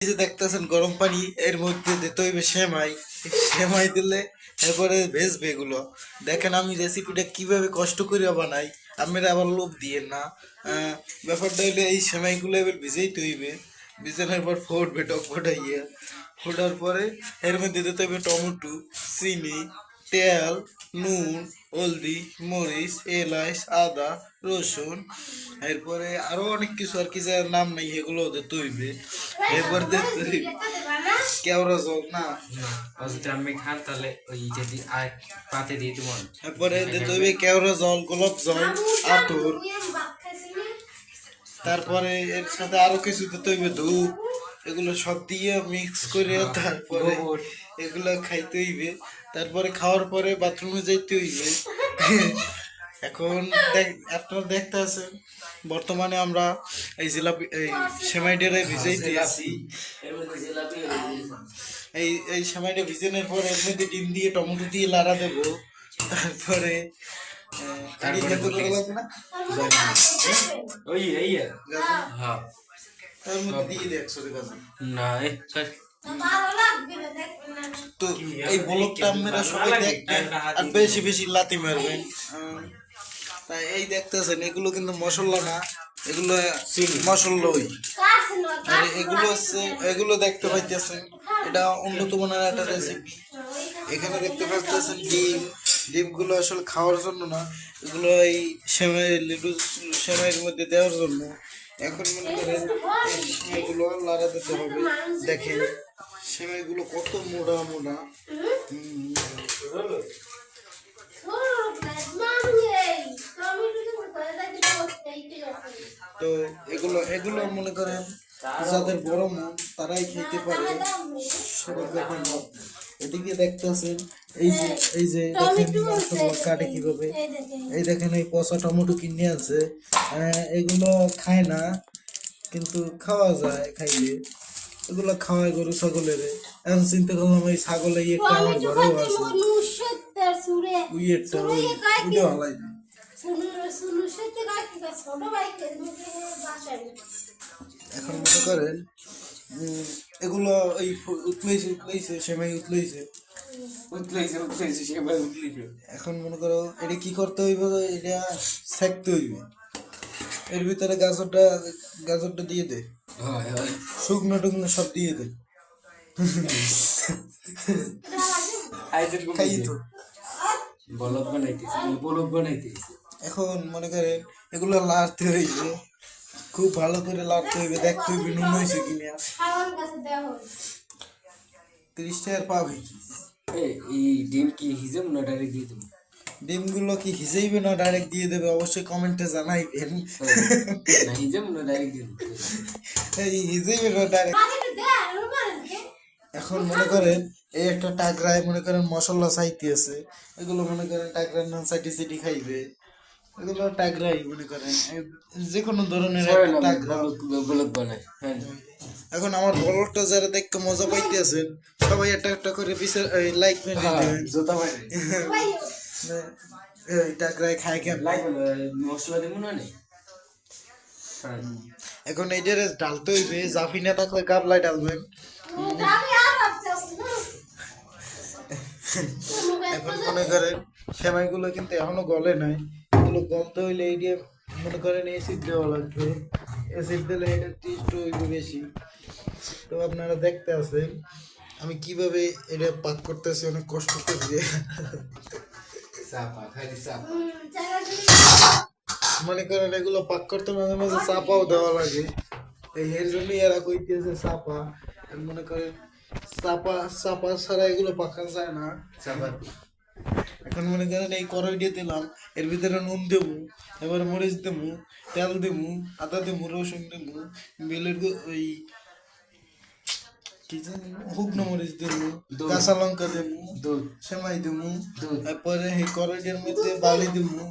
এই যে দেখতেছেন গরম পানি, এর মধ্যে দিতে হইবে সেমাই। সেমাই দিলে এরপরে ভেজবে এগুলো। দেখেন আমি রেসিপিটা কিভাবে কষ্ট করে বানাই, আপনারা আবার লোভ দিয়েন না। ব্যাপারটা হইলে এই সেমাইগুলো এবার ভিজেইতে হইবে। ভিজানোর পর ফুটবে, টক ফোটাইয়া ফোটার পরে এর মধ্যে দিতে হবে টমেটো, চিনি, তেল, নুন, হলদি, মরিচ, এলাচ, আদা, রসুন, এরপরে আরো অনেক কিছু আর কি যার নাম নাই এগুলো দিতে হইবে। এরপর দিতে হইবে কেওড়া জল না, যদি আমি খান তাহলে ওই যদি আর পাতে দিয়ে দেবো। এরপরে দিতে হইবে কেওড়া জল, গোলাপ জল, আতর, তারপরে এর সাথে আরো কিছু দিতে হইবে ধূপ। এগুলো সব দিয়ে মিক্স করে তারপরে এগুলো খাইতে হইবে। তারপরে খাওয়ার পরে বাথরুমে যাইতে হইবে। এখন আপনারা দেখতে আছেন বর্তমানে আমরা এই জিলাপি এই সেমাইটারে ভিজাইতে আছি। এই সেমাইটা ভিজানোর পর এর মধ্যে ডিম দিয়ে টমেটো দিয়ে লাড়া দেবো। তারপরে কারি খেতে করা লাগবে না, ওই এই হ্যাঁ তার মধ্যে দিয়ে দেয় 100 টাকা। না তো এই ব্লগটা আপনারা সবাই দেখবেন আর বেশি বেশি লাথি মারবেন। তাই এই দেখতেছেন এগুলো কিন্তু মশলা না, এগুলো মশলাই। আর এগুলো হচ্ছে, এগুলো দেখতে পাইতেছেন এটা উন্নত মানের একটা রেসিপি। এখানে দেখতে পাচ্ছেন ডিম, ডিমগুলো আসলে খাওয়ার জন্য না, এগুলো এই সেমাই লিডু সেমাইয়ের মধ্যে দেওয়ার জন্য। এখন মনে করেন এই সেমাইগুলো লাড়া দিতে হবে। দেখেন সেমাইগুলো কত মোটা মোটা। তো এগুলো এগুলো মনে করেন যাদের বড় মন তারাই খেতে পারে। সেটা দেখেন এদিকে দেখতেছেন এই যে দেখেন কাটে কিভাবে। এই দেখেন এই পচা টমেটো কিনে আছে, এগুলো খায় না কিন্তু খাওয়া যায় খাইলে। এগুলো খাওয়ায় গরু ছাগলের। এখন চিন্তা করলাম এই ছাগল এই একটা আমার ঘরেও আছে, ওই একটা ওইটা হালাই না। এখন মনে করেন এগুলো এই উতলাইছে সেমাই উতলাইছে। এখন মনে করো এটা কি করতে হইবে, এটা সেকতে হইবে। এর ভিতরে গাজরটা দিয়ে দে, শুকনো টুকনো সব দিয়ে দে। খাই তো এখন মনে করেন এগুলো লাড়তে হইবে, খুব ভালো করে লাড়তে হইবে। দেখতে হইবে নুন হয়েছে কিনা। 30 টাকার পাবে কি এই ডিম কি হিজেম না ডাইরেক্ট দিয়ে দেবো? ডিমগুলো কি হিসেবে না ডাইরেক্ট দিয়ে দেবে অবশ্যই কমেন্টে জানাইবেন। হিজেম না ডাইরেক্ট দিয়ে দেবো? এই হিসেবে না ডাইরেক্ট। এখন মনে করেন এই একটা টাকরায় মনে করেন মশলা চাইতে আছে, এগুলো মনে করেন টাকরার নাম চাইতে সিটি খাইবে। এগুলো টাকরাই মনে করেন যে কোনো ধরনের একটা টাকরা বানায়। এখন আমার ব্লগটা যারা দেখতে মজা পাইতে আছেন সবাই একটা একটা করে লাইক করে দিবেন। এই টাকরাই খায় কেমন মশলা দেবো না। এখন এইটার ডালতে হইবে, জাফি না থাকলে গাবলাই ডালবেন। এখন মনে করেন সেমাইগুলো কিন্তু এখনো গলে নাই, এগুলো গলতে হইলে এই দিয়ে মনে করেন এসিড দেওয়া লাগবে। এসিড দিলে এটা টেস্ট হইবে বেশি। তো আপনারা দেখতে আছেন আমি কিভাবে এটা পাক করতেছি, অনেক কষ্ট করে। মনে করেন এগুলো পাক করতে মাঝে মাঝে চাপাও দেওয়া লাগে, এর জন্যই এরা কইতেছে চাপা। মনে করেন চাপা চাপা ছাড়া এগুলো পাকা যায় না। এখন মনে করেন এই কড়াই দিয়ে দিলাম, এর ভিতরে নুন দেবো, এবারে মরিচ দেবো, তেল দেবো, আদা দেবো, রসুন দেবো, বেলের ওই কি জানি শুকনো মরিচ দেবো, কাঁচা লঙ্কা দেবো, সেমাই দেবো, তারপরে এই কড়াইয়ের মধ্যে বালি দেবো।